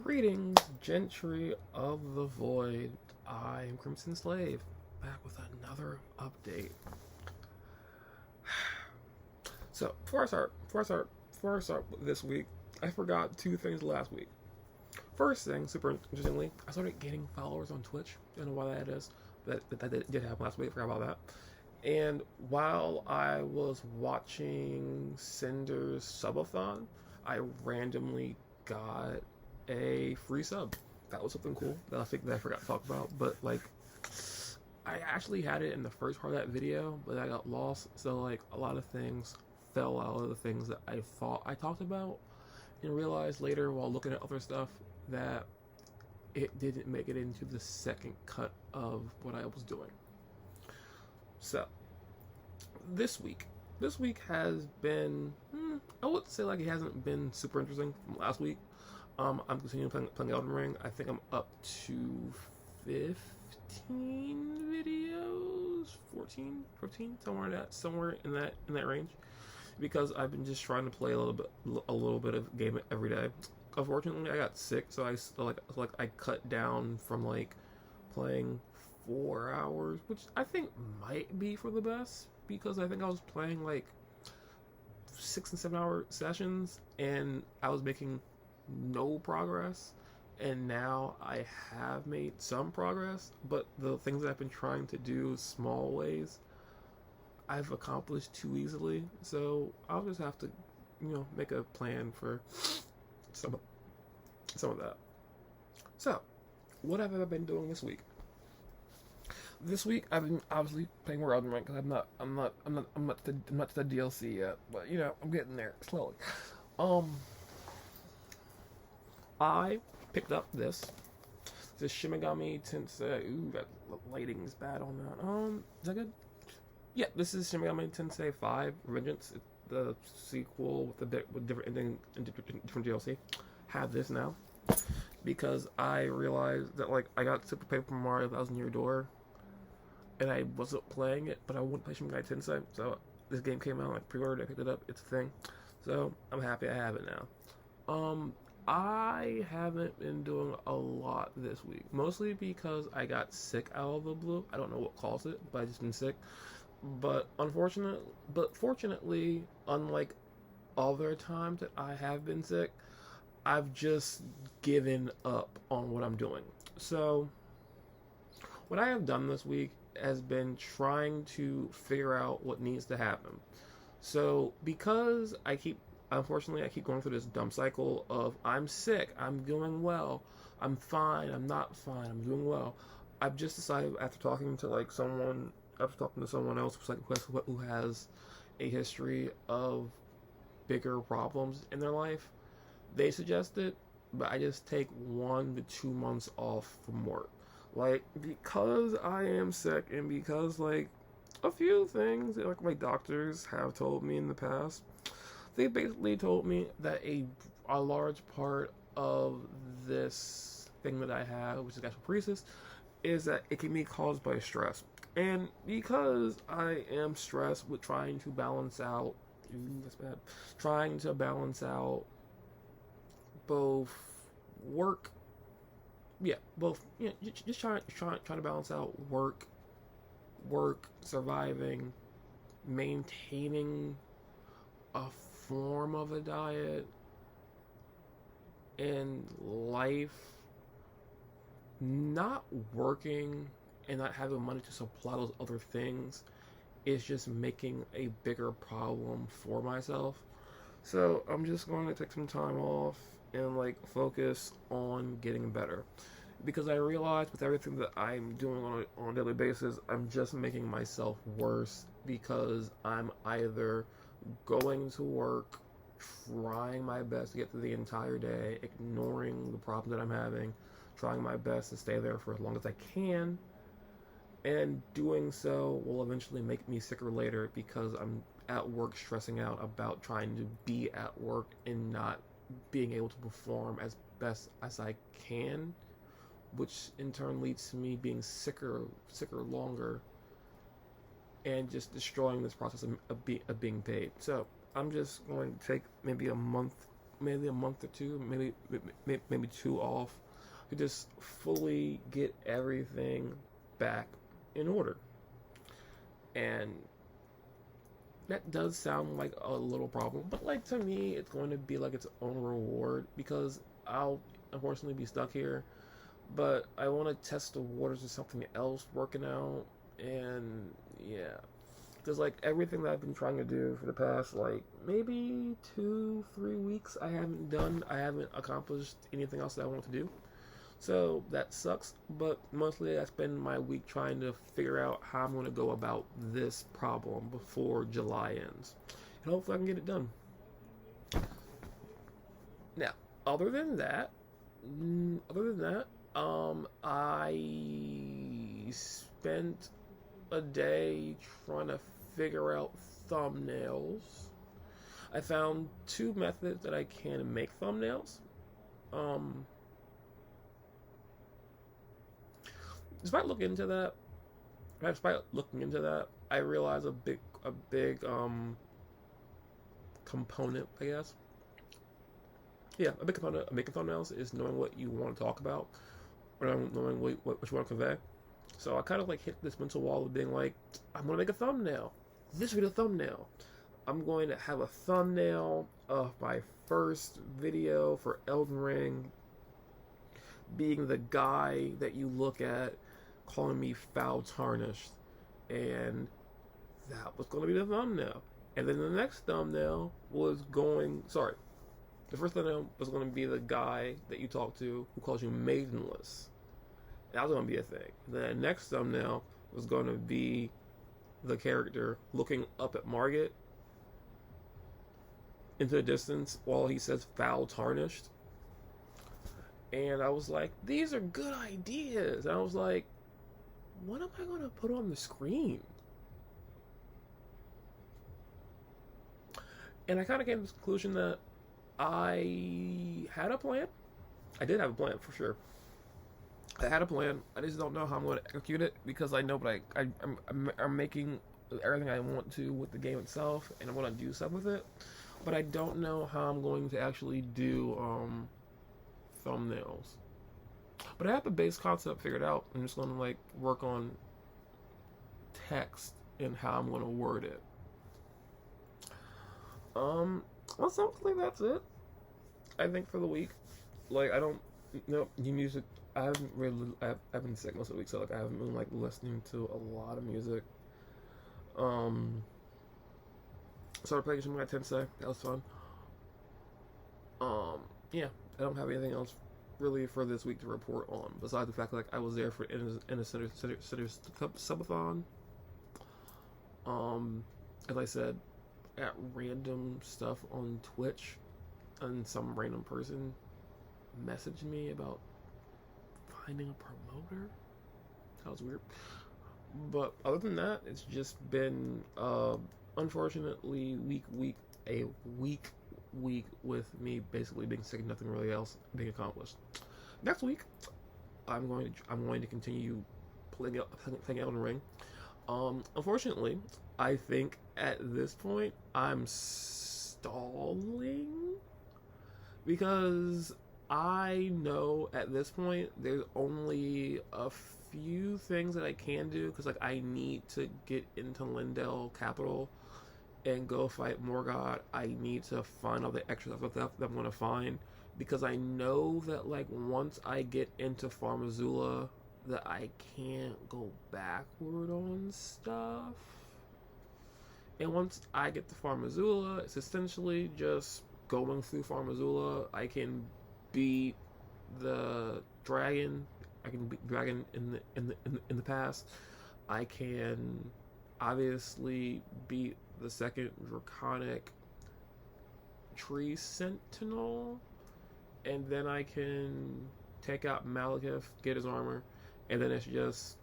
Greetings, gentry of the void. I am CrimsonSlave, back with another update. So, before I start this week, I forgot two things last week. First thing, super interestingly, I started gaining followers on Twitch. I don't know why that is, but that did happen last week. I forgot about that. And while I was watching Cinder's subathon, I randomly got a free sub. That was something cool that I think that I forgot to talk about. But like, I actually had it in the first part of that video, but I got lost. So like, a lot of things fell out of the things that I thought I talked about, and realized later while looking at other stuff that it didn't make it into the second cut of what I was doing. So this week has been, I would say like it hasn't been super interesting from last week. I'm continuing playing Elden Ring. I think I'm up to 15 videos, 14, 15, somewhere in that range, because I've been just trying to play a little bit of game every day. Unfortunately, I got sick, so I cut down from like playing 4 hours, which I think might be for the best, because I think I was playing like 6 and 7 hour sessions and I was making no progress, and now I have made some progress, but the things that I've been trying to do small ways I've accomplished too easily, so I'll just have to make a plan for some of that. So what have I been doing this week? This week I've been obviously playing more Elden Ring, because I'm not to the DLC yet, but I'm getting there slowly. I picked up this Shimigami Tensei. Ooh, that lighting is bad on that. Is that good? Yeah, this is Shimigami Tensei 5 Vengeance. It's the sequel with different ending and different DLC. Have this now because I realized that like I got Super Paper Mario that was near your door, and I wasn't playing it, but I wouldn't play Shimigami Tensei. So this game came out, I pre-ordered, I picked it up. It's a thing. So I'm happy I have it now. I haven't been doing a lot this week, mostly because I got sick out of the blue. I don't know what caused it, but I just been sick. But fortunately, unlike other times that I have been sick, I've just given up on what I'm doing. So what I have done this week has been trying to figure out what needs to happen. So because unfortunately, I keep going through this dumb cycle of I'm sick, I'm doing well, I'm fine, I'm not fine, I'm doing well. I've just decided after talking to someone else who has a history of bigger problems in their life, they suggested, but I just take 1 to 2 months off from work. Because I am sick, and because a few things that my doctors have told me in the past, they basically told me that a large part of this thing that I have, which is gastroparesis, is that it can be caused by stress. And because I am stressed with trying to balance out, both work, just trying to balance out work, surviving, maintaining a form of a diet, and life, not working and not having money to supply those other things is just making a bigger problem for myself. So I'm just going to take some time off and focus on getting better, because I realize with everything that I'm doing on a daily basis, I'm just making myself worse, because I'm either going to work, trying my best to get through the entire day, ignoring the problems that I'm having, trying my best to stay there for as long as I can, and doing so will eventually make me sicker later, because I'm at work stressing out about trying to be at work and not being able to perform as best as I can, which in turn leads to me being sicker longer, and just destroying this process of being paid. So I'm just going to take maybe a month maybe a month or two, maybe two off, to just fully get everything back in order. And that does sound like a little problem, but like to me, it's going to be like its own reward because I'll unfortunately be stuck here. But I want to test the waters of something else working out, and yeah, because like everything that I've been trying to do for the past like maybe 2-3 weeks, I haven't accomplished anything else that I want to do. So that sucks, but mostly I spend my week trying to figure out how I'm going to go about this problem before July ends. And hopefully I can get it done. Now, other than that, I spent a day trying to figure out thumbnails. I found two methods that I can make thumbnails. Despite looking into that, I realized a big component, I guess. Yeah, a big component of making thumbnails is knowing what you want to talk about, or knowing what you want to convey. So I kind of like hit this mental wall of being like, I'm going to make a thumbnail. This will be the thumbnail. I'm going to have a thumbnail of my first video for Elden Ring being the guy that you look at calling me foul tarnished, and that was going to be the thumbnail. And then the next thumbnail was the first thumbnail was going to be the guy that you talk to who calls you maidenless. That was going to be a thing. And then the next thumbnail was going to be the character looking up at Margit into the distance while he says foul tarnished. And I was like, these are good ideas. And I was like, what am I going to put on the screen? And I kind of came to the conclusion that I had a plan. I did have a plan, for sure. I had a plan. I just don't know how I'm going to execute it because I know, but I'm making everything I want to with the game itself, and I want to do stuff with it. But I don't know how I'm going to actually do thumbnails. But I have the base concept figured out. I'm just going to like work on text and how I'm going to word it. Essentially that's it. I think for the week. Like I don't know new music. I've been sick most of the week, so like I haven't been like listening to a lot of music. Started playing some Tensei. That was fun. Yeah, I don't have anything else really for this week to report on besides the fact that like I was there for in a center subathon. As I said, at random stuff on Twitch, and some random person messaged me about finding a promoter. That was weird. But other than that, it's just been unfortunately a week with me basically being sick and nothing really else being accomplished. Next week, I'm going to continue playing Elden Ring. Unfortunately, I think at this point I'm stalling because I know at this point there's only a few things that I can do because like I need to get into Lindell Capital and go fight Morgoth. I need to find all the extra stuff that I'm going to find because I know that like once I get into Farmazula that I can't go backward on stuff. And once I get to Farmazula, it's essentially just going through Farmazula. I can beat the dragon. I can beat dragon in the past. I can obviously beat the second draconic tree sentinel, and then I can take out Malekith, get his armor, and then it's just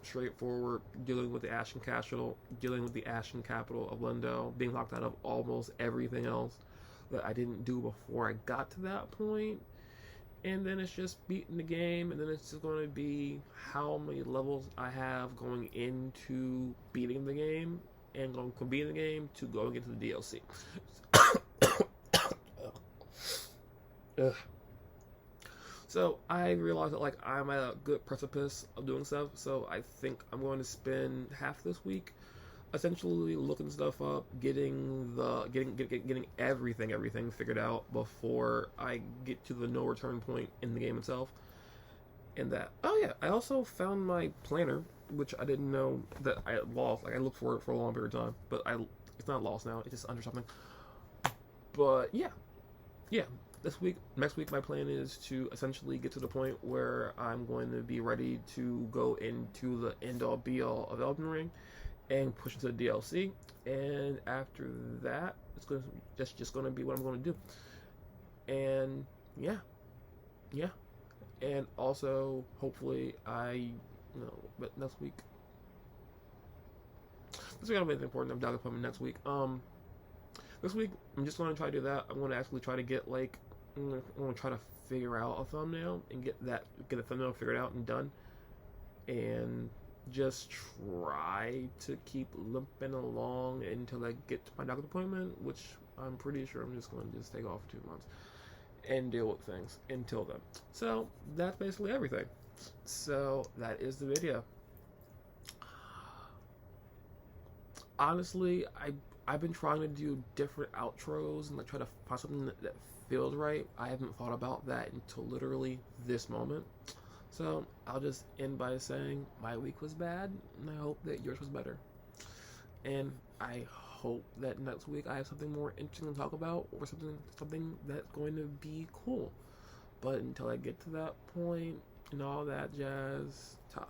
straightforward dealing with the Ashen Capital of Lindell, being locked out of almost everything else that I didn't do before I got to that point. And then it's just beating the game, and then it's just going to be how many levels I have going into beating the game, and going from beating the game to going into the DLC. Ugh. So I realized that like I'm at a good precipice of doing stuff. So I think I'm going to spend half this week essentially looking stuff up, getting everything figured out before I get to the no return point in the game itself. And that, oh yeah, I also found my planner, which I didn't know that I lost. Like I looked for it for a long period of time, but it's not lost now. It's just under something. But yeah, yeah. Next week, my plan is to essentially get to the point where I'm going to be ready to go into the end all be all of Elden Ring and push into the DLC. And after that, that's just going to be what I'm going to do. And yeah, yeah. And also, hopefully, but next week. This week, I don't have anything important. I'm doctor appointment next week. This week, I'm just going to try to do that. I'm going to actually try to get I'm going to try to figure out a thumbnail and get a thumbnail figured out and done, and just try to keep limping along until I get to my doctor's appointment, which I'm pretty sure I'm just going to just take off 2 months and deal with things until then. So that's basically everything. So that is the video. Honestly, I've been trying to do different outros and like try to find something that feels right. I haven't thought about that until literally this moment. So I'll just end by saying my week was bad, and I hope that yours was better. And I hope that next week I have something more interesting to talk about, or something that's going to be cool. But until I get to that point and all that jazz, ta.